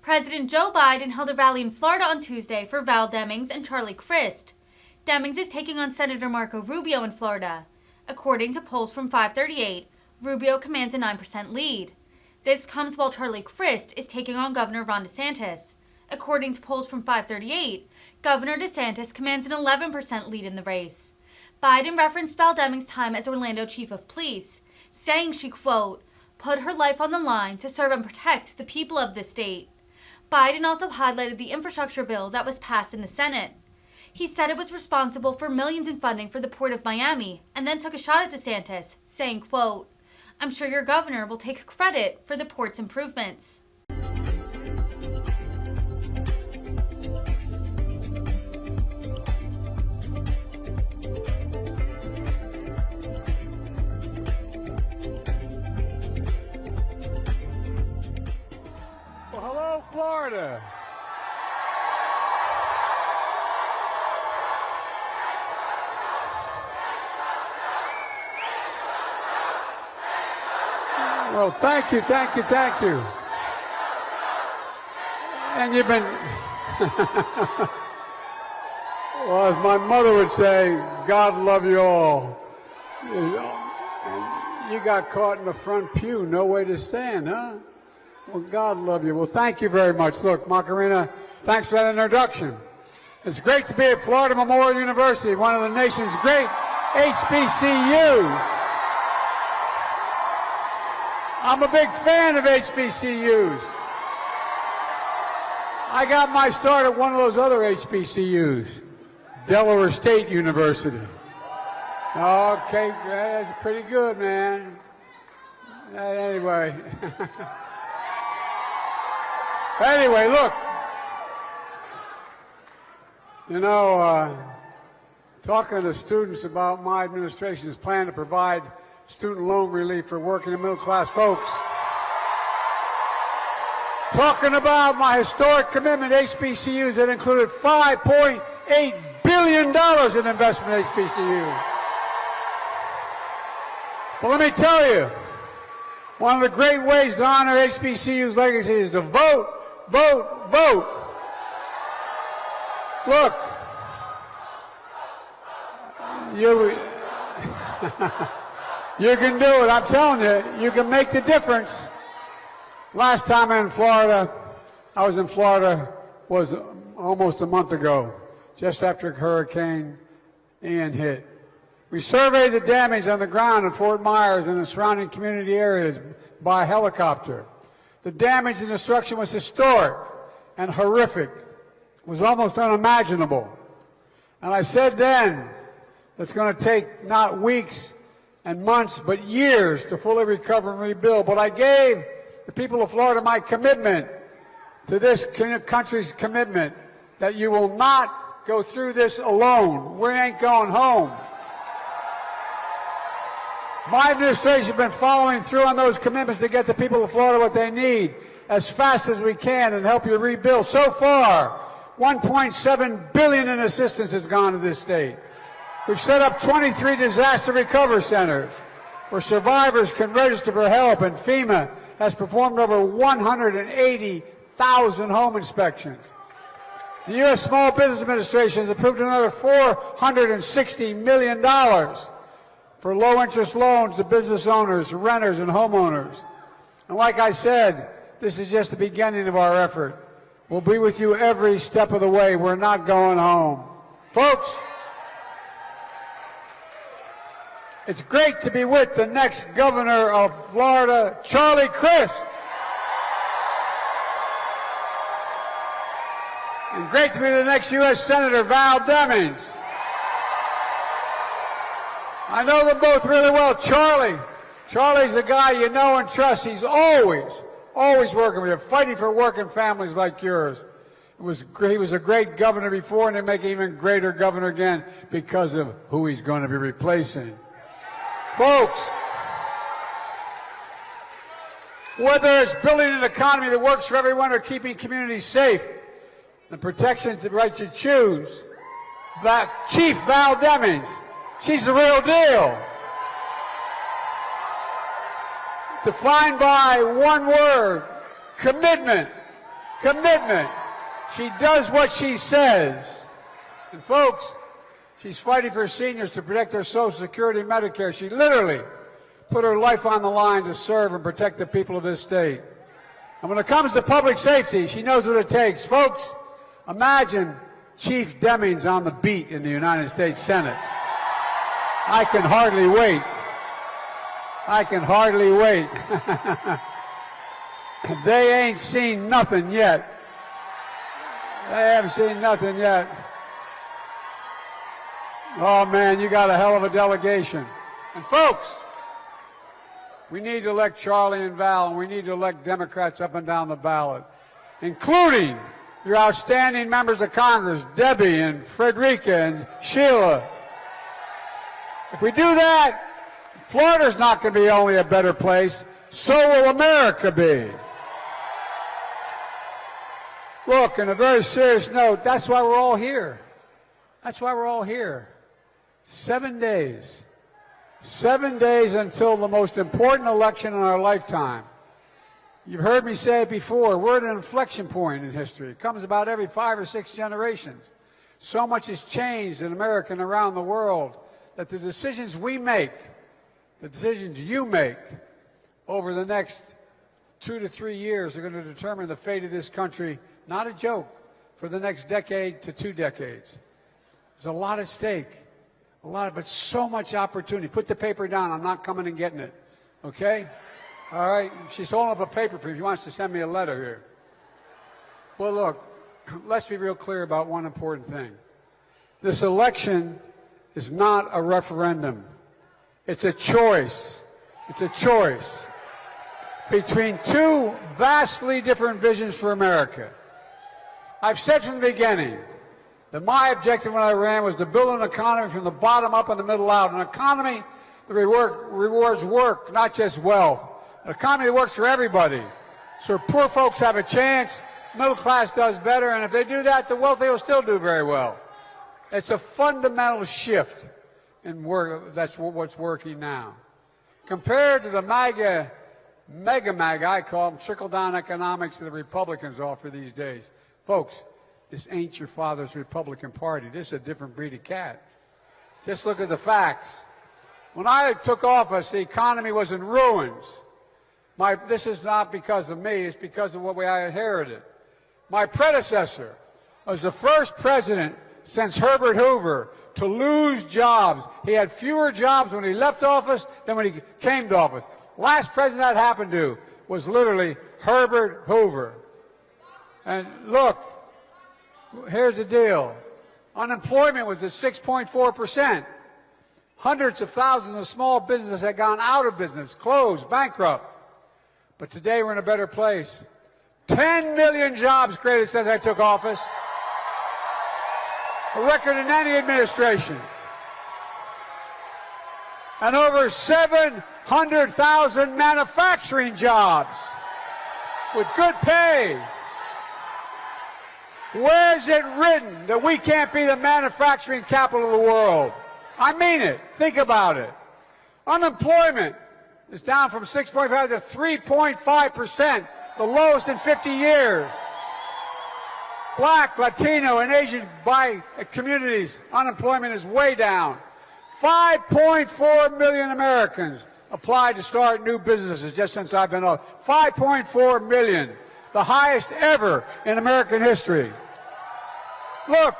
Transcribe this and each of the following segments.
President Joe Biden held a rally in Florida on Tuesday for Val Demings and Charlie Crist. Demings is taking on Senator Marco Rubio in Florida. According to polls from 538, Rubio commands a 9% lead. This comes while Charlie Crist is taking on Governor Ron DeSantis. According to polls from 538, Governor DeSantis commands an 11% lead in the race. Biden referenced Val Demings' time as Orlando chief of police, saying she, quote, put her life on the line to serve and protect the people of the state. Biden also highlighted the infrastructure bill that was passed in the Senate. He said it was responsible for millions in funding for the Port of Miami, and then took a shot at DeSantis, saying, quote, I'm sure your governor will take credit for the port's improvements. Well, hello, Florida. Well, thank you. And you've been, well, as my mother would say, God love you all. You got caught in the front pew, no way to stand, huh? Well, God love you. Well, thank you very much. Look, Macarena, thanks for that introduction. It's great to be at Florida Memorial University, one of the nation's great HBCUs. I'm a big fan of HBCUs. I got my start at one of those other HBCUs, Delaware State University. Okay, that's pretty good, man. Anyway. Anyway, look. You know, talking to students about my administration's plan to provide student loan relief for working and middle-class folks. Talking about my historic commitment to HBCUs that included $5.8 billion in investment in HBCUs. Well, let me tell you, one of the great ways to honor HBCU's legacy is to vote, vote, vote. Look, you can do it. I'm telling you, you can make the difference. Last time I was in Florida was almost a month ago, just after Hurricane Ian hit. We surveyed the damage on the ground in Fort Myers and the surrounding community areas by helicopter. The damage and destruction was historic and horrific. It was almost unimaginable. And I said then, it's going to take not weeks and months, but years to fully recover and rebuild. But I gave the people of Florida my commitment to this country's commitment that you will not go through this alone. We ain't going home. My administration has been following through on those commitments to get the people of Florida what they need as fast as we can and help you rebuild. So far, $1.7 billion in assistance has gone to this state. We've set up 23 disaster recovery centers where survivors can register for help, and FEMA has performed over 180,000 home inspections. The U.S. Small Business Administration has approved another $460 million for low-interest loans to business owners, renters, and homeowners. And like I said, this is just the beginning of our effort. We'll be with you every step of the way. We're not going home. Folks, it's great to be with the next governor of Florida, Charlie Crist. And great to be the next U.S. Senator, Val Demings. I know them both really well. Charlie's a guy you know and trust. He's always working with you, fighting for working families like yours. He was a great governor before, and he'll make an even greater governor again because of who he's going to be replacing. Folks, whether it's building an economy that works for everyone or keeping communities safe, the protection to the right to choose, Chief Val Demings, she's the real deal. Defined by one word, commitment. commitment. She does what she says. And folks, she's fighting for seniors to protect their Social Security and Medicare. She literally put her life on the line to serve and protect the people of this state. And when it comes to public safety, she knows what it takes. Folks, imagine Chief Demings on the beat in the United States Senate. I can hardly wait. I can hardly wait. They ain't seen nothing yet. They haven't seen nothing yet. Oh, man, you got a hell of a delegation. And, folks, we need to elect Charlie and Val, and we need to elect Democrats up and down the ballot, including your outstanding members of Congress, Debbie and Frederica and Sheila. If we do that, Florida's not going to be only a better place, so will America be. Look, on a very serious note, that's why we're all here. That's why we're all here. 7 days. 7 days until the most important election in our lifetime. You've heard me say it before, we're at an inflection point in history. It comes about every 5 or 6 generations. So much has changed in America and around the world that the decisions we make, the decisions you make over the next 2 to 3 years are going to determine the fate of this country, not a joke, for the next decade to 2 decades. There's a lot at stake, but so much opportunity. Put the paper down. I'm not coming and getting it, okay? All right? She's holding up a paper for you. She wants to send me a letter here. Well, look, let's be real clear about one important thing. This election is not a referendum. It's a choice. It's a choice between two vastly different visions for America. I've said from the beginning that my objective when I ran was to build an economy from the bottom up and the middle out, an economy that rewards work, not just wealth, an economy that works for everybody, so poor folks have a chance, middle class does better, and if they do that, the wealthy will still do very well. It's a fundamental shift in work. That's what's working now. Compared to the mega I call them, trickle-down economics that the Republicans offer these days. Folks, this ain't your father's Republican Party. This is a different breed of cat. Just look at the facts. When I took office, the economy was in ruins. This is not because of me. It's because of what I inherited. My predecessor was the first president since Herbert Hoover to lose jobs. He had fewer jobs when he left office than when he came to office. Last president that happened to was literally Herbert Hoover. And look, here's the deal. Unemployment was at 6.4%. Hundreds of thousands of small businesses had gone out of business, closed, bankrupt. But today we're in a better place. 10 million jobs created since I took office. A record in any administration. And over 700,000 manufacturing jobs with good pay. Where's it written that we can't be the manufacturing capital of the world? I mean it. Think about it. Unemployment is down from 6.5 to 3.5%, the lowest in 50 years. Black, Latino, and Asian communities, unemployment is way down. 5.4 million Americans applied to start new businesses just since I've been on. 5.4 million, the highest ever in American history. Look,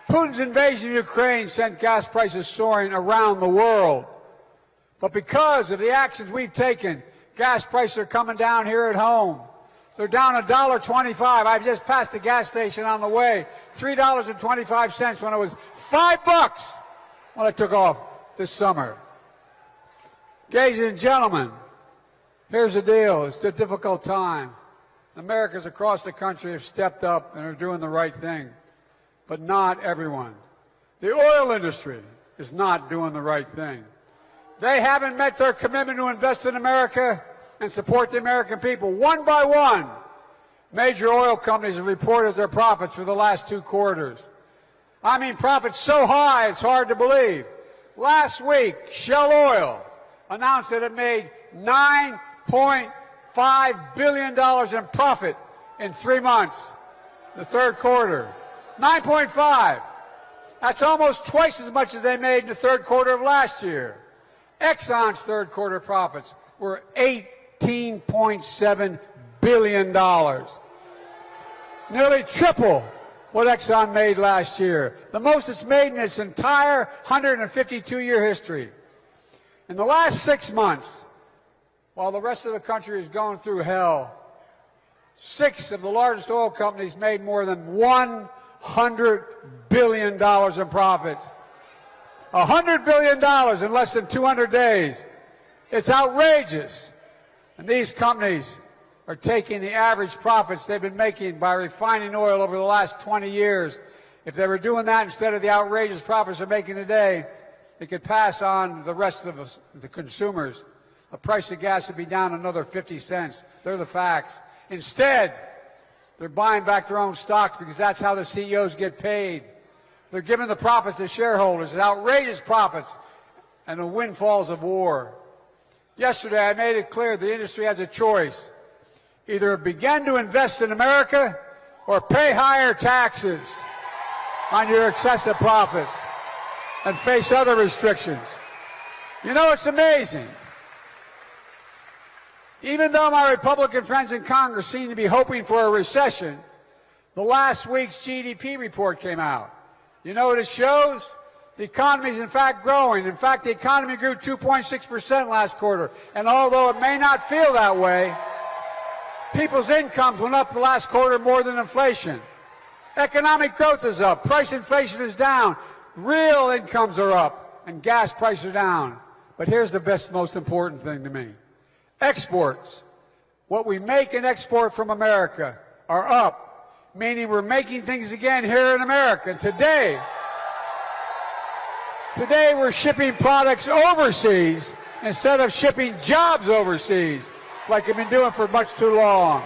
Putin's invasion of Ukraine sent gas prices soaring around the world. But because of the actions we've taken, gas prices are coming down here at home. They're down $1.25. I just passed the gas station on the way. $3.25 when it was $5 when I took off this summer. Ladies and gentlemen, here's the deal. It's a difficult time. Americans across the country have stepped up and are doing the right thing. But not everyone. The oil industry is not doing the right thing. They haven't met their commitment to invest in America and support the American people. One by one, major oil companies have reported their profits for the last 2 quarters. I mean, profits so high it's hard to believe. Last week, Shell Oil announced that it made $9.5 billion in profit in 3 months, the third quarter. 9.5. That's almost twice as much as they made in the third quarter of last year. Exxon's third quarter profits were $18.7 billion. Nearly triple what Exxon made last year. The most it's made in its entire 152-year history. In the last 6 months, while the rest of the country is going through hell, 6 of the largest oil companies made more than $100 billion in profits. $100 billion in less than 200 days. It's outrageous. And these companies are taking the average profits they've been making by refining oil over the last 20 years. If they were doing that instead of the outrageous profits they're making today, they could pass on the rest of us, the consumers. The price of gas would be down another 50 cents. They're the facts. Instead, they're buying back their own stocks because that's how the CEOs get paid. They're giving the profits to shareholders, outrageous profits, and the windfalls of war. Yesterday, I made it clear the industry has a choice. Either begin to invest in America or pay higher taxes on your excessive profits and face other restrictions. You know, it's amazing. Even though my Republican friends in Congress seem to be hoping for a recession, the last week's GDP report came out. You know what it shows? The economy is in fact growing. In fact, the economy grew 2.6% last quarter. And although it may not feel that way, people's incomes went up the last quarter more than inflation. Economic growth is up. Price inflation is down. Real incomes are up. And gas prices are down. But here's the most important thing to me. Exports, what we make and export from America, are up, meaning we're making things again here in America. And today we're shipping products overseas instead of shipping jobs overseas, like we've been doing for much too long.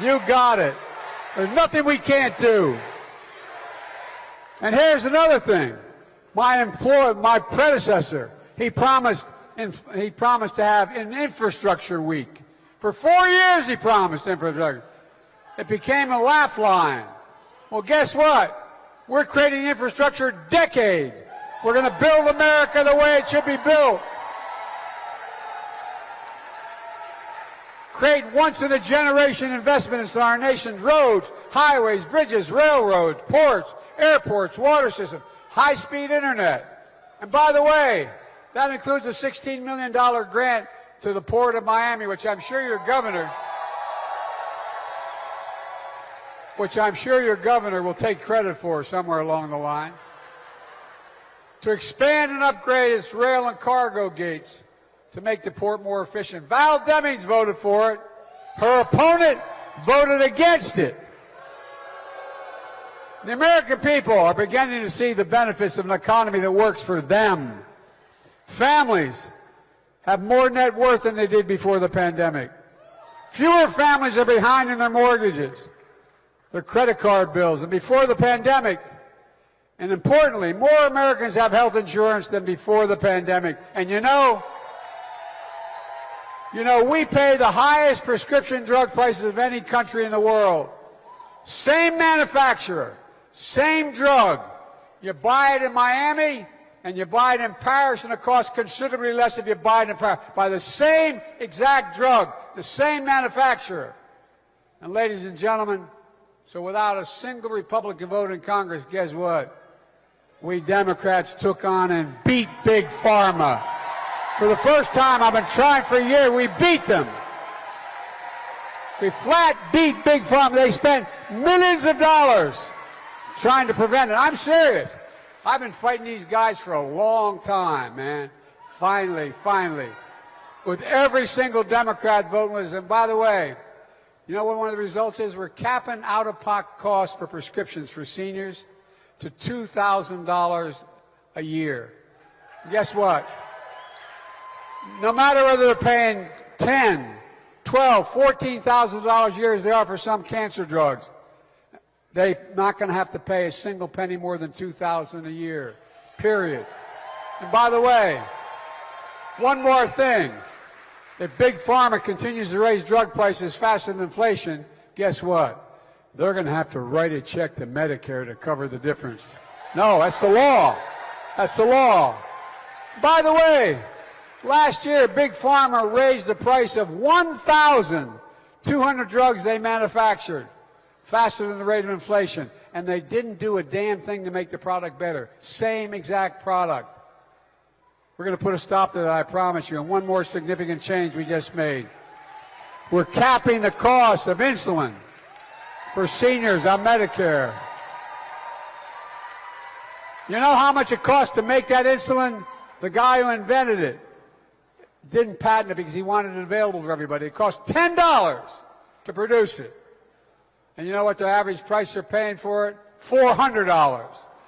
You got it. There's nothing we can't do. And here's another thing. My predecessor, he promised to have an infrastructure week. For 4 years he promised infrastructure. It became a laugh line. Well, guess what? We're creating infrastructure decade. We're going to build America the way it should be built. Create once-in-a-generation investments in our nation's roads, highways, bridges, railroads, ports, airports, water systems, high-speed internet. And by the way, that includes a $16 million grant to the Port of Miami, which I'm sure your governor will take credit for somewhere along the line, to expand and upgrade its rail and cargo gates to make the port more efficient. Val Demings voted for it. Her opponent voted against it. The American people are beginning to see the benefits of an economy that works for them. Families have more net worth than they did before the pandemic. Fewer families are behind in their mortgages, their credit card bills, and before the pandemic. And importantly, more Americans have health insurance than before the pandemic. And you know, we pay the highest prescription drug prices of any country in the world. Same manufacturer, same drug. You buy it in Miami and you buy it in Paris, and it costs considerably less if you buy it in Paris. By the same exact drug, the same manufacturer. And ladies and gentlemen, so without a single Republican vote in Congress, guess what? We Democrats took on and beat Big Pharma. For the first time, I've been trying for a year, we beat them. We flat beat Big Pharma. They spent millions of dollars trying to prevent it. I'm serious. I've been fighting these guys for a long time, man. Finally, with every single Democrat voting with us. And by the way, you know what one of the results is? We're capping out-of-pocket costs for prescriptions for seniors to $2,000 a year. Guess what? No matter whether they're paying $10,000, $12,000, $14,000 a year as they are for some cancer drugs, they're not going to have to pay a single penny more than $2,000 a year, period. And by the way, one more thing. If Big Pharma continues to raise drug prices faster than inflation, guess what? They're going to have to write a check to Medicare to cover the difference. No, that's the law. That's the law. By the way, last year, Big Pharma raised the price of 1,200 drugs they manufactured faster than the rate of inflation, and they didn't do a damn thing to make the product better. Same exact product. We're going to put a stop to that, I promise you. And one more significant change we just made. We're capping the cost of insulin for seniors on Medicare. You know how much it costs to make that insulin? The guy who invented it didn't patent it because he wanted it available for everybody. It cost $10 to produce it. And you know what the average price they're paying for it? $400.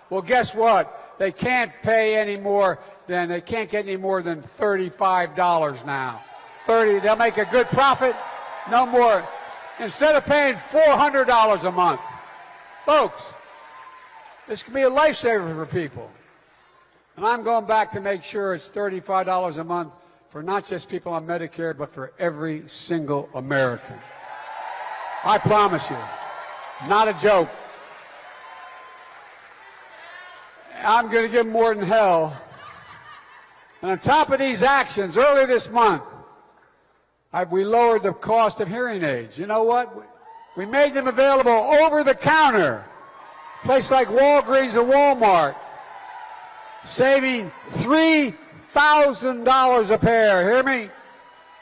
Well, guess what? They can't pay any more than, they can't get any more than $35 now. They'll make a good profit, no more. Instead of paying $400 a month. Folks, this can be a lifesaver for people. And I'm going back to make sure it's $35 a month for not just people on Medicare, but for every single American. I promise you, not a joke. I'm going to give more than hell. And on top of these actions, earlier this month, we lowered the cost of hearing aids. You know what? We made them available over the counter. Places like Walgreens and Walmart, saving $3,000 a pair. Hear me?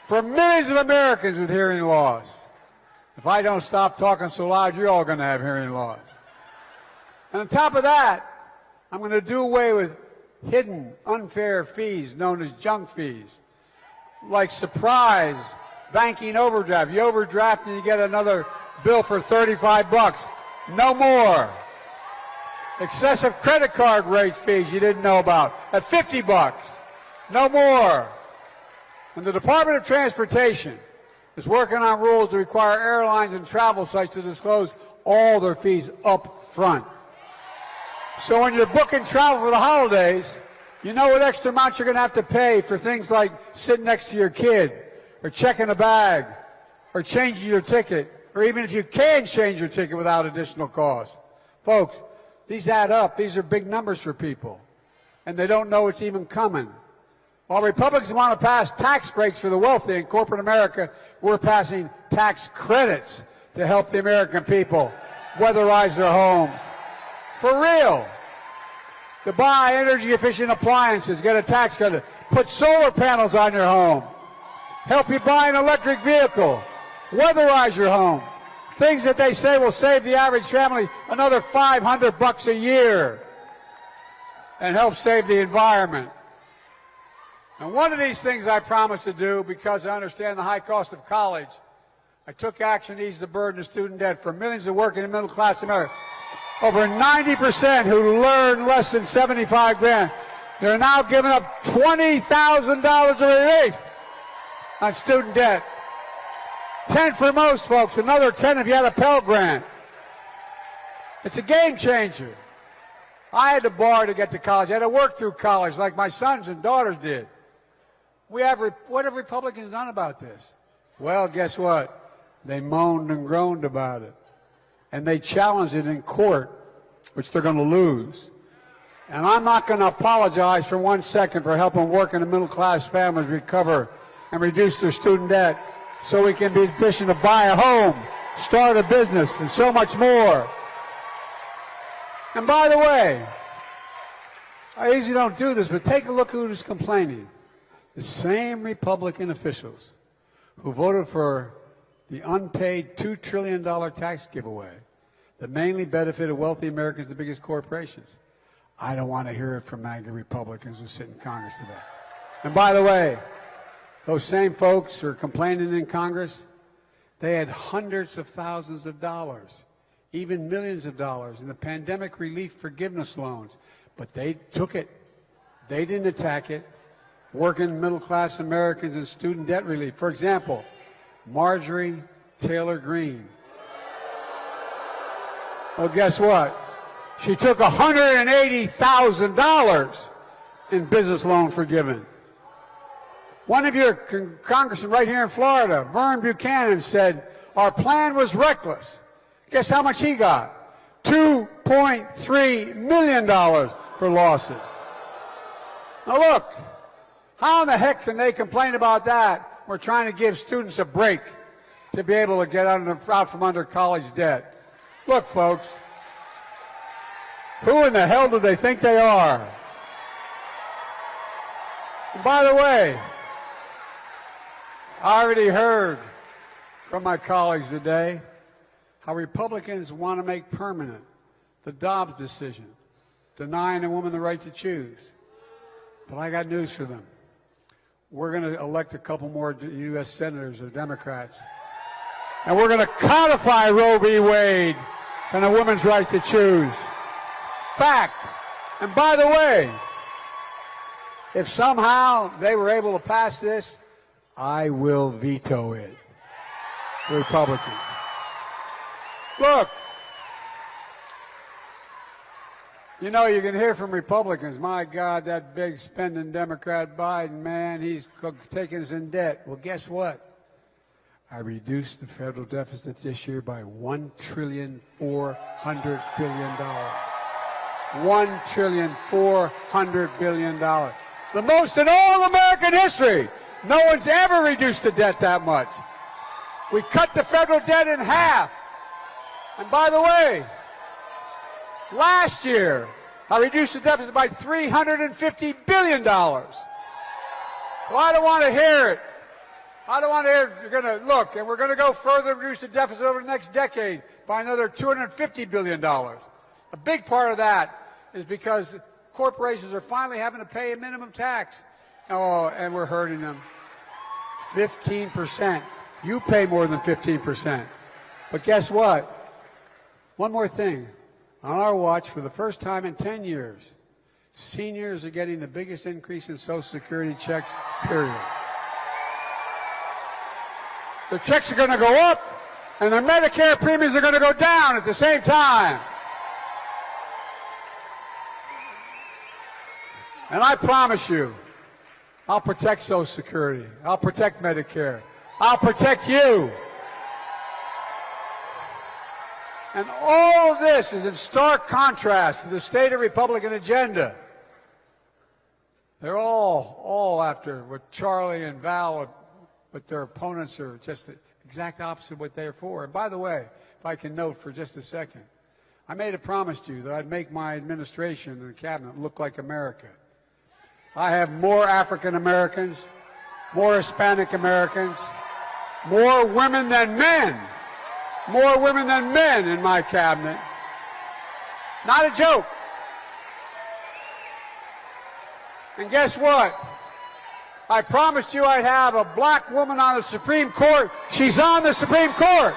For millions of Americans with hearing loss. If I don't stop talking so loud, you're all going to have hearing loss. And on top of that, I'm going to do away with hidden, unfair fees known as junk fees, like surprise banking overdraft. You overdraft and you get another bill for $35. No more. Excessive credit card rate fees you didn't know about at $50. No more. And the Department of Transportation is working on rules to require airlines and travel sites to disclose all their fees up front. So when you're booking travel for the holidays, you know what extra amounts you're going to have to pay for things like sitting next to your kid, or checking a bag, or changing your ticket, or even if you can change your ticket without additional cost. Folks, these add up. These are big numbers for people, and they don't know it's even coming. While Republicans want to pass tax breaks for the wealthy in corporate America, we're passing tax credits to help the American people weatherize their homes. For real. To buy energy-efficient appliances, get a tax credit. Put solar panels on your home. Help you buy an electric vehicle. Weatherize your home. Things that they say will save the average family another $500 a year and help save the environment. And one of these things I promised to do, because I understand the high cost of college, I took action to ease the burden of student debt for millions of working and middle-class Americans. Over 90% who learn less than 75 grand. They're now giving up $20,000 of relief on student debt. 10 for most folks, another 10 if you had a Pell Grant. It's a game changer. I had to borrow to get to college. I had to work through college like my sons and daughters did. What have Republicans done about this? Well, guess what? They moaned and groaned about it. And they challenged it in court, which they're going to lose. And I'm not going to apologize for 1 second for helping working and middle-class families recover and reduce their student debt so we can be in a position to buy a home, start a business, and so much more. And by the way, I usually don't do this, but take a look who's complaining. The same Republican officials who voted for the unpaid $2 trillion tax giveaway that mainly benefited wealthy Americans, the biggest corporations. I don't want to hear it from MAGA Republicans who sit in Congress today. And by the way, those same folks who are complaining in Congress, they had hundreds of thousands of dollars, even millions of dollars in the pandemic relief forgiveness loans. But they took it. They didn't attack it. Working middle-class Americans and student debt relief. For example, Marjorie Taylor Greene. Well, guess what? She took $180,000 in business loan forgiven. One of your congressmen right here in Florida, Vern Buchanan, said our plan was reckless. Guess how much he got? $2.3 million for losses. Now look, how in the heck can they complain about that? We're trying to give students a break to be able to get out from under college debt. Look, folks, who in the hell do they think they are? And by the way, I already heard from my colleagues today how Republicans want to make permanent the Dobbs decision, denying a woman the right to choose. But I got news for them. We're going to elect a couple more U.S. senators or Democrats, and we're going to codify Roe v. Wade and a woman's right to choose. Fact. And by the way, if somehow they were able to pass this, I will veto it. The Republicans. Look, you know, you can hear from Republicans, my God, that big spending Democrat Biden, man, he's taking us in debt. Well, guess what? I reduced the federal deficit this year by $1,400,000,000,000. $1,400,000,000,000. The most in all of American history. No one's ever reduced the debt that much. We cut the federal debt in half. And by the way, last year, I reduced the deficit by $350 billion. Well, I don't want to hear it. I don't want to hear it. You're going to look, and we're going to go further and reduce the deficit over the next decade by another $250 billion. A big part of that is because corporations are finally having to pay a minimum tax. Oh, and we're hurting them. 15%. You pay more than 15%. But guess what? One more thing. On our watch, for the first time in 10 years, seniors are getting the biggest increase in Social Security checks, period. Their checks are going to go up, and their Medicare premiums are going to go down at the same time. And I promise you, I'll protect Social Security. I'll protect Medicare. I'll protect you. And all of this is in stark contrast to the stated Republican agenda. They're all after what Charlie and Val, what their opponents are just the exact opposite of what they're for. And by the way, if I can note for just a second, I made a promise to you that I'd make my administration and the cabinet look like America. I have more African Americans, more Hispanic Americans, more women than men. More women than men in my cabinet. Not a joke. And guess what? I promised you I'd have a black woman on the Supreme Court. She's on the Supreme Court.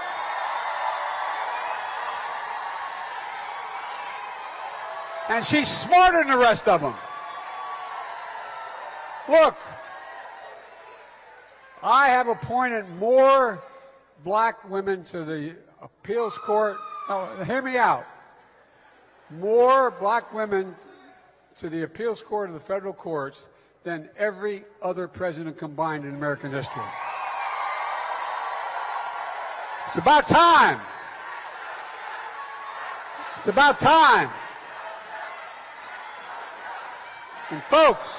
And she's smarter than the rest of them. Look, I have appointed more black women to the appeals court. No, hear me out. More black women to the appeals court of the federal courts than every other president combined in American history. It's about time. It's about time. And folks,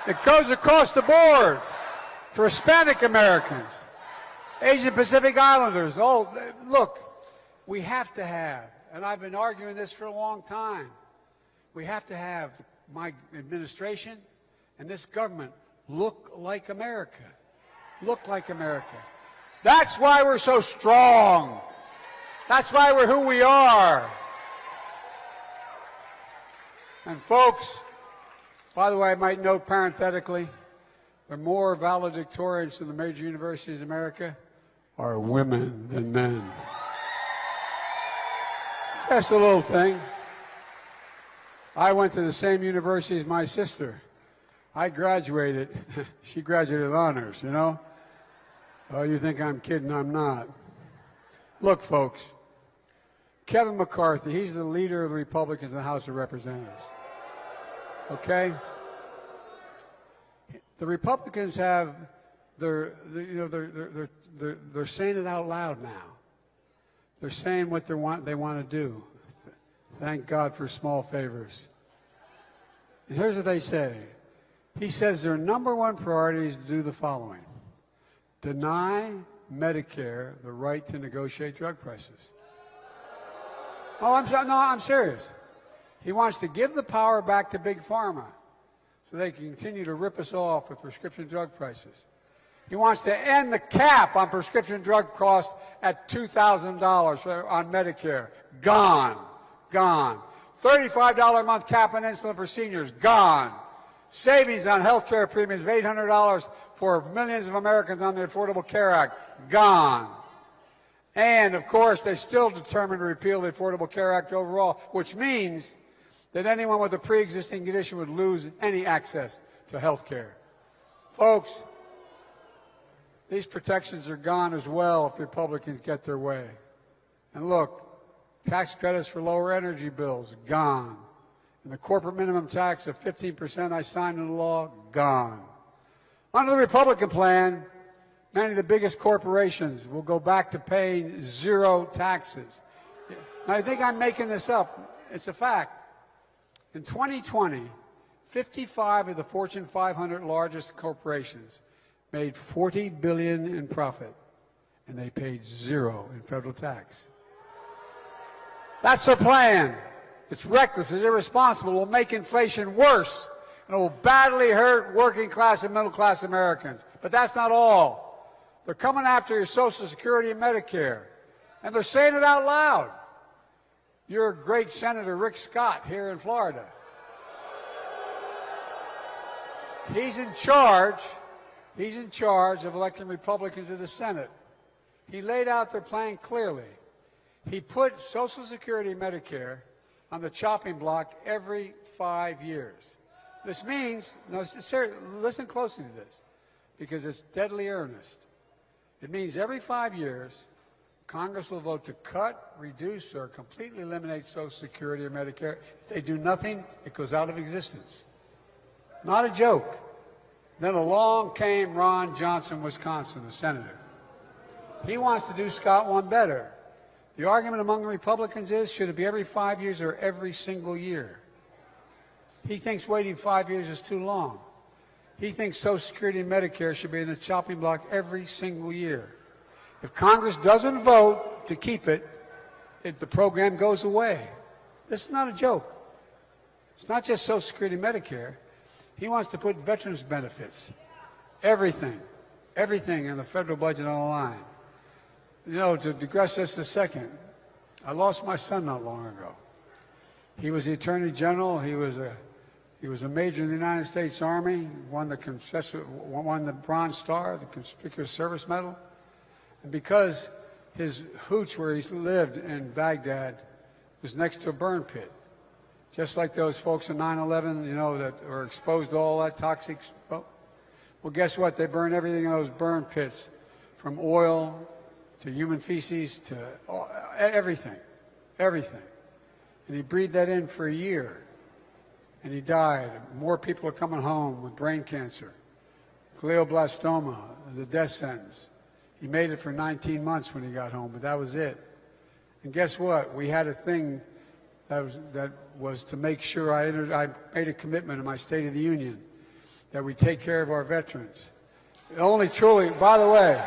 it goes across the board. For Hispanic Americans, Asian Pacific Islanders, oh, look, we have to have, and I've been arguing this for a long time, we have to have my administration and this government look like America. Look like America. That's why we're so strong. That's why we're who we are. And folks, by the way, I might note parenthetically, the more valedictorians in the major universities in America are women than men. Just a little thing. I went to the same university as my sister. I graduated. She graduated with honors, you know? Oh, you think I'm kidding? I'm not. Look, folks, Kevin McCarthy, he's the leader of the Republicans in the House of Representatives. Okay? The Republicans have they're saying it out loud now. They're saying what they want to do. Thank God for small favors. And here's what they say. He says their number one priority is to do the following: deny Medicare the right to negotiate drug prices. Oh, I'm serious. He wants to give the power back to Big Pharma so they can continue to rip us off with prescription drug prices. He wants to end the cap on prescription drug costs at $2,000 on Medicare. Gone. Gone. $35 a month cap on insulin for seniors. Gone. Savings on health care premiums of $800 for millions of Americans on the Affordable Care Act. Gone. And, of course, they're still determined to repeal the Affordable Care Act overall, which means that anyone with a pre-existing condition would lose any access to health care. Folks, these protections are gone as well if the Republicans get their way. And look, tax credits for lower energy bills, gone. And the corporate minimum tax of 15% I signed into law, gone. Under the Republican plan, many of the biggest corporations will go back to paying zero taxes. Now, I think I'm making this up. It's a fact. In 2020, 55 of the Fortune 500 largest corporations made $40 billion in profit, and they paid zero in federal tax. That's their plan. It's reckless, it's irresponsible, it will make inflation worse, and it will badly hurt working class and middle class Americans. But that's not all. They're coming after your Social Security and Medicare, and they're saying it out loud. Your great Senator Rick Scott here in Florida. He's in charge of electing Republicans to the Senate. He laid out their plan clearly. He put Social Security and Medicare on the chopping block every 5 years. This means, listen closely to this, because it's deadly earnest. It means every 5 years, Congress will vote to cut, reduce, or completely eliminate Social Security or Medicare. If they do nothing, it goes out of existence. Not a joke. Then along came Ron Johnson, Wisconsin, the senator. He wants to do Scott one better. The argument among the Republicans is, should it be every 5 years or every single year? He thinks waiting 5 years is too long. He thinks Social Security and Medicare should be in the chopping block every single year. If Congress doesn't vote to keep it, the program goes away. This is not a joke. It's not just Social Security and Medicare. He wants to put veterans benefits, everything in the federal budget on the line. You know, to digress just a second, I lost my son not long ago. He was the Attorney General. He was a major in the United States Army, won the Bronze Star, the Conspicuous Service Medal. And because his hooch where he lived in Baghdad was next to a burn pit, just like those folks in 9/11, you know, that were exposed to all that toxic smoke. Well, guess what? They burned everything in those burn pits, from oil to human feces to everything. And he breathed that in for a year, and he died. More people are coming home with brain cancer. Glioblastoma is a death sentence. He made it for 19 months when he got home, but that was it. And guess what? We had a thing that was to make sure I made a commitment in my State of the Union that we take care of our veterans. Only truly, by the way,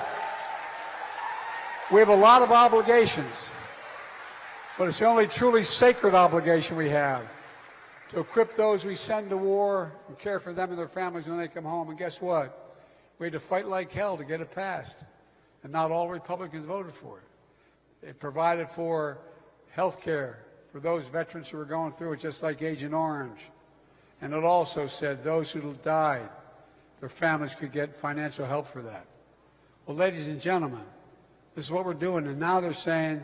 we have a lot of obligations, but it's the only truly sacred obligation we have, to equip those we send to war and care for them and their families when they come home. And guess what? We had to fight like hell to get it passed. And not all Republicans voted for it. It provided for health care for those veterans who were going through it, just like Agent Orange. And it also said those who died, their families could get financial help for that. Well, ladies and gentlemen, this is what we're doing. And now they're saying,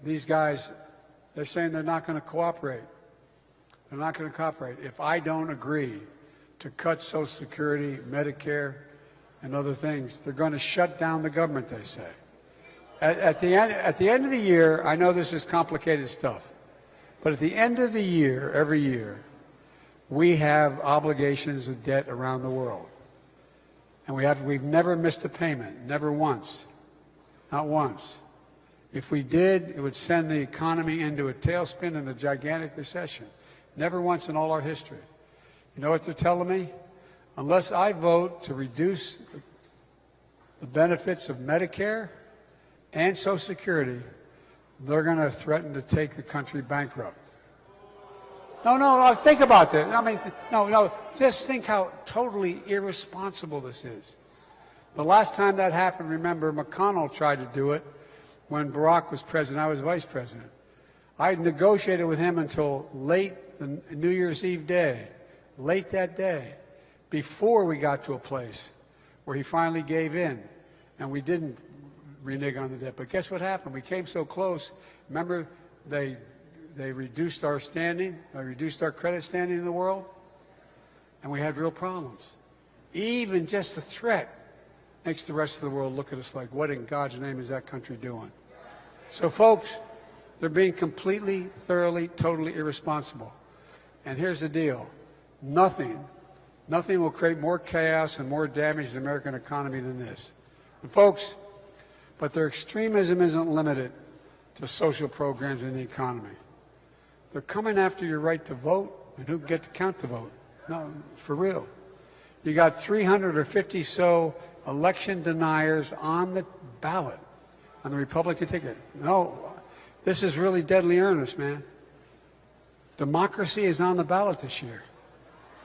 these guys, they're saying they're not going to cooperate. They're not going to cooperate. If I don't agree to cut Social Security, Medicare, and other things, they're going to shut down the government, they say. At the end of the year, I know this is complicated stuff, but at the end of the year, every year, we have obligations of debt around the world. And we've never missed a payment, never once, not once. If we did, it would send the economy into a tailspin and a gigantic recession. Never once in all our history. You know what they're telling me? Unless I vote to reduce the benefits of Medicare and Social Security, they're going to threaten to take the country bankrupt. No, think about this. I mean, no, just think how totally irresponsible this is. The last time that happened, remember, McConnell tried to do it when Barack was president. I was vice president. I negotiated with him until late the New Year's Eve day, late that day, before we got to a place where he finally gave in, and we didn't renege on the debt. But guess what happened? We came so close. Remember, they reduced our standing, they reduced our credit standing in the world, and we had real problems. Even just the threat makes the rest of the world look at us like, what in God's name is that country doing? So, folks, they're being completely, thoroughly, totally irresponsible. And here's the deal. Nothing will create more chaos and more damage to the American economy than this. And folks, but their extremism isn't limited to social programs in the economy. They're coming after your right to vote and who can get to count the vote. No, for real. You got 350 so election deniers on the ballot on the Republican ticket. No, this is really deadly earnest, man. Democracy is on the ballot this year,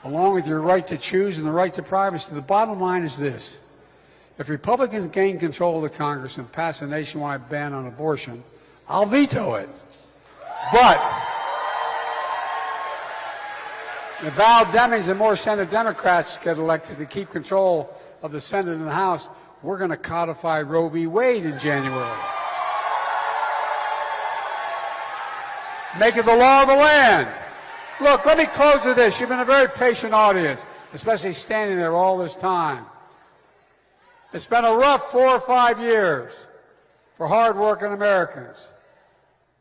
along with your right to choose and the right to privacy. The bottom line is this. If Republicans gain control of the Congress and pass a nationwide ban on abortion, I'll veto it. But if Val Demings and more Senate Democrats get elected to keep control of the Senate and the House, we're going to codify Roe v. Wade in January. Make it the law of the land. Look, let me close with this. You've been a very patient audience, especially standing there all this time. It's been a rough 4 or 5 years for hard-working Americans.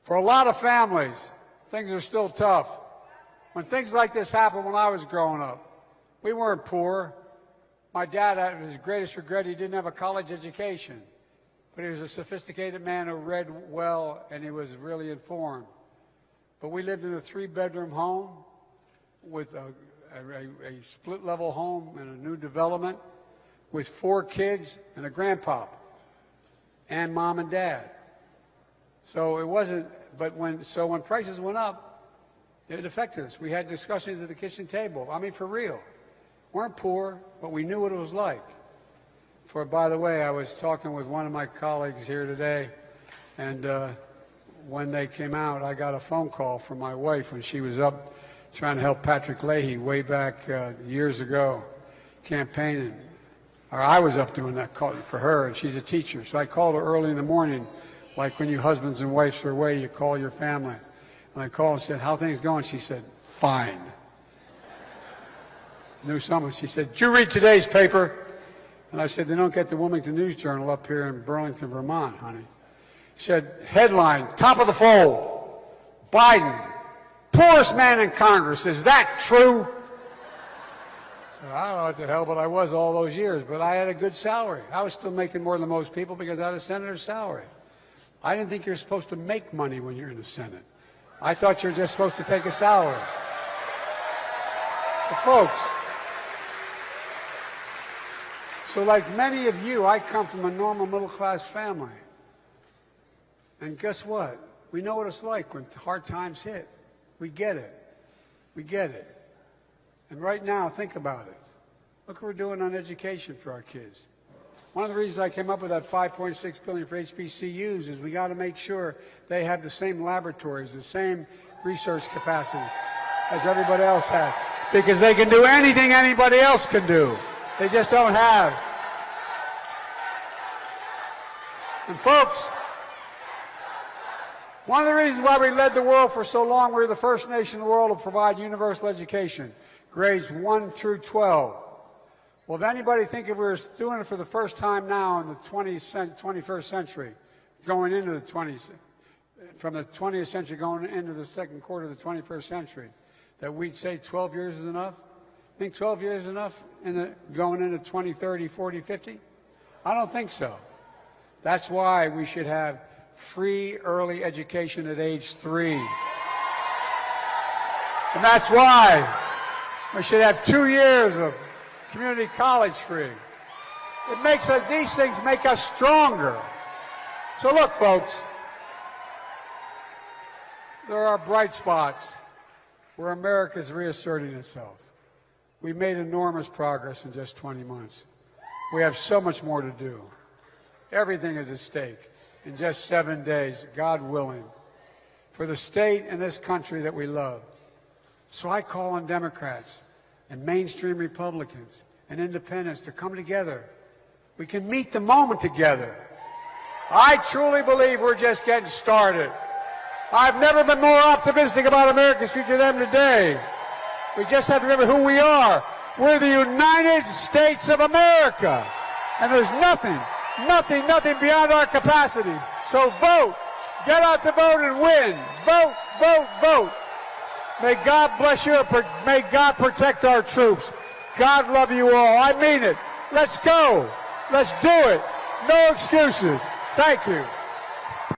For a lot of families, things are still tough. When things like this happened when I was growing up, we weren't poor. My dad, his greatest regret, he didn't have a college education. But he was a sophisticated man who read well, and he was really informed. But we lived in a 3-bedroom home with a split-level home and a new development with 4 kids and a grandpop and mom and dad. So it wasn't, but when prices went up, it affected us. We had discussions at the kitchen table. I mean, for real. Weren't poor, but we knew what it was like. By the way, I was talking with one of my colleagues here today, and when they came out, I got a phone call from my wife when she was up trying to help Patrick Leahy way back years ago, campaigning. Or I was up doing that call for her, and she's a teacher. So I called her early in the morning, like when you husbands and wives are away, you call your family. And I called and said, how are things going? She said, fine. Knew someone. She said, did you read today's paper? And I said, they don't get the Wilmington News Journal up here in Burlington, Vermont, honey. She said, headline, top of the fold, Biden, poorest man in Congress. Is that true? I said, I don't know what the hell, but I was all those years. But I had a good salary. I was still making more than most people because I had a senator's salary. I didn't think you're supposed to make money when you're in the Senate. I thought you were just supposed to take a salary. But folks, so like many of you, I come from a normal middle-class family. And guess what? We know what it's like when hard times hit. We get it. We get it. And right now, think about it. Look what we're doing on education for our kids. One of the reasons I came up with that $5.6 billion for HBCUs is we got to make sure they have the same laboratories, the same research capacities as everybody else has. Because they can do anything anybody else can do. They just don't have. And folks, one of the reasons why we led the world for so long, we were the first nation in the world to provide universal education, grades 1 through 12. Well, if anybody think if we were doing it for the first time now in the 21st century, going into the 20th, from the 20th century going into the second quarter of the 21st century, that we'd say 12 years is enough? Think 12 years is enough going into 20, 30, 40, 50? I don't think so. That's why we should have free early education at age 3. And that's why we should have 2 years of community college free. It makes us, these things make us stronger. So look, folks, there are bright spots where America's reasserting itself. We made enormous progress in just 20 months. We have so much more to do. Everything is at stake in just 7 days, God willing, for the state and this country that we love. So I call on Democrats and mainstream Republicans and independents to come together. We can meet the moment together. I truly believe we're just getting started. I've never been more optimistic about America's future than today. We just have to remember who we are. We're the United States of America. And there's nothing beyond our capacity. So vote. Get out to vote and win. Vote, vote, vote. May God bless you. May God protect our troops. God love you all. I mean it. Let's go. Let's do it. No excuses. Thank you.